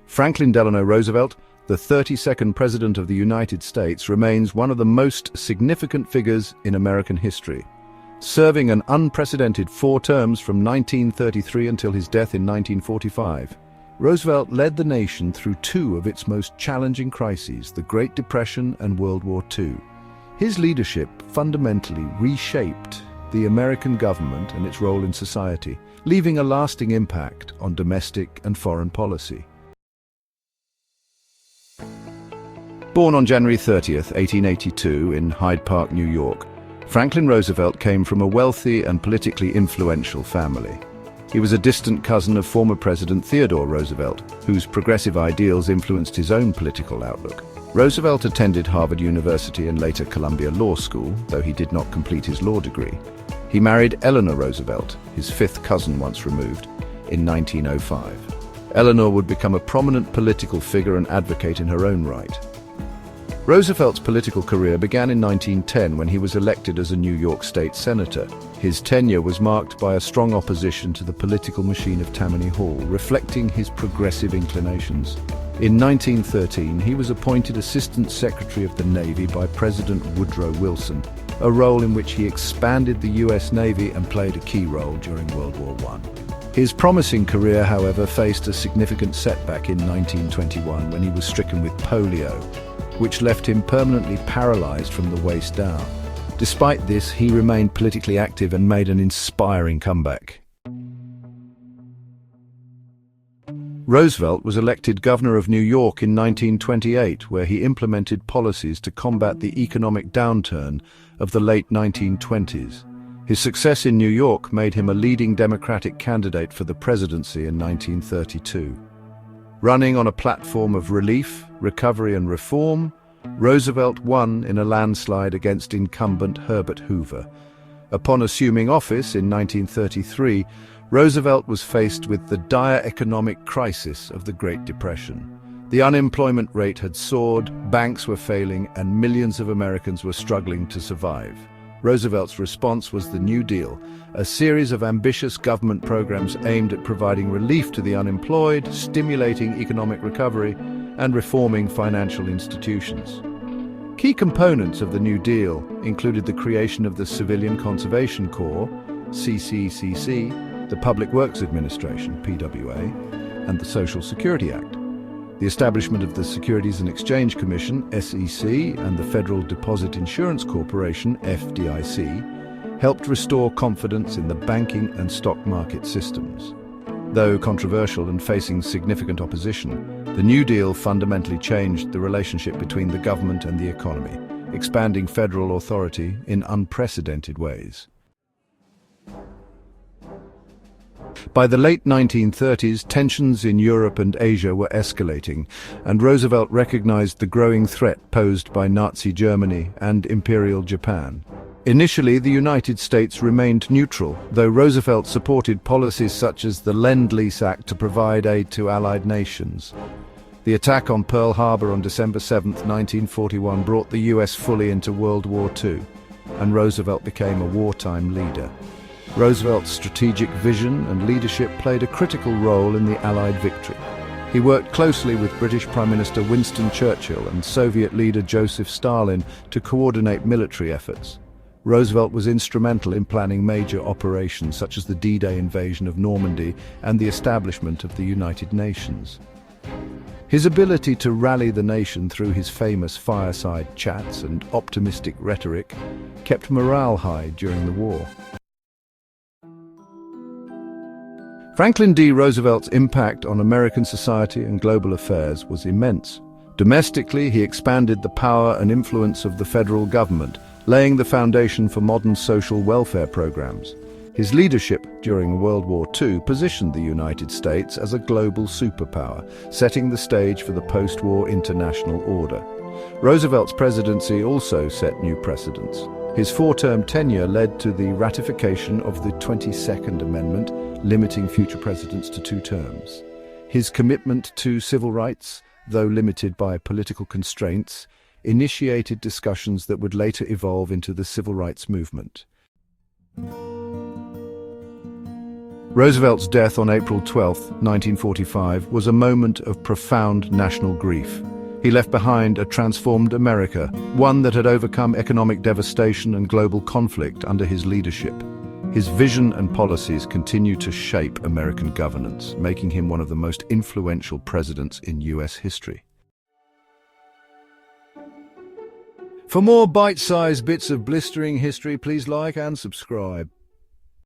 Franklin Delano Roosevelt, the 32nd President of the United States, remains one of the most significant figures in American history. Serving an unprecedented 4 terms from 1933 until his death in 1945, Roosevelt led the nation through 2 of its most challenging crises, the Great Depression and World War II. His leadership fundamentally reshaped the American government and its role in society, leaving a lasting impact on domestic and foreign policy. Born on January 30th, 1882 in Hyde Park, New York, Franklin Roosevelt came from a wealthy and politically influential family. He was a distant cousin of former President Theodore Roosevelt, whose progressive ideals influenced his own political outlook. Roosevelt attended Harvard University and later Columbia Law School, though he did not complete his law degree. He married Eleanor Roosevelt, his 5th cousin once removed, in 1905. Eleanor would become a prominent political figure and advocate in her own right. Roosevelt's political career began in 1910 when he was elected as a New York State Senator. His tenure was marked by a strong opposition to the political machine of Tammany Hall, reflecting his progressive inclinations. In 1913, he was appointed Assistant Secretary of the Navy by President Woodrow Wilson, a role in which he expanded the U.S. Navy and played a key role during World War I. His promising career, however, faced a significant setback in 1921 when he was stricken with polio, which left him permanently paralyzed from the waist down. Despite this, he remained politically active and made an inspiring comeback. Roosevelt was elected governor of New York in 1928, where he implemented policies to combat the economic downturn of the late 1920s. His success in New York made him a leading Democratic candidate for the presidency in 1932. Running on a platform of relief, recovery and reform, Roosevelt won in a landslide against incumbent Herbert Hoover. Upon assuming office in 1933, Roosevelt was faced with the dire economic crisis of the Great Depression. The unemployment rate had soared, banks were failing, and millions of Americans were struggling to survive. Roosevelt's response was the New Deal, a series of ambitious government programs aimed at providing relief to the unemployed, stimulating economic recovery, and reforming financial institutions. Key components of the New Deal included the creation of the Civilian Conservation Corps, CCCC, the Public Works Administration, PWA, and the Social Security Act. The establishment of the Securities and Exchange Commission, SEC, and the Federal Deposit Insurance Corporation, FDIC, helped restore confidence in the banking and stock market systems. Though controversial and facing significant opposition, the New Deal fundamentally changed the relationship between the government and the economy, expanding federal authority in unprecedented ways. By the late 1930s, tensions in Europe and Asia were escalating, and Roosevelt recognized the growing threat posed by Nazi Germany and Imperial Japan. Initially, the United States remained neutral, though Roosevelt supported policies such as the Lend-Lease Act to provide aid to Allied nations. The attack on Pearl Harbor on December 7, 1941, brought the U.S. fully into World War II, and Roosevelt became a wartime leader. Roosevelt's strategic vision and leadership played a critical role in the Allied victory. He worked closely with British Prime Minister Winston Churchill and Soviet leader Joseph Stalin to coordinate military efforts. Roosevelt was instrumental in planning major operations such as the D-Day invasion of Normandy and the establishment of the United Nations. His ability to rally the nation through his famous Fireside Chats and optimistic rhetoric kept morale high during the war. Franklin D. Roosevelt's impact on American society and global affairs was immense. Domestically, he expanded the power and influence of the federal government, laying the foundation for modern social welfare programs. His leadership during World War II positioned the United States as a global superpower, setting the stage for the post-war international order. Roosevelt's presidency also set new precedents. His 4-term tenure led to the ratification of the 22nd Amendment, limiting future presidents to 2 terms. His commitment to civil rights, though limited by political constraints, initiated discussions that would later evolve into the civil rights movement. Roosevelt's death on April 12, 1945, was a moment of profound national grief. He left behind a transformed America, one that had overcome economic devastation and global conflict under his leadership. His vision and policies continue to shape American governance, making him one of the most influential presidents in US history. For more bite-sized bits of blistering history, please like and subscribe.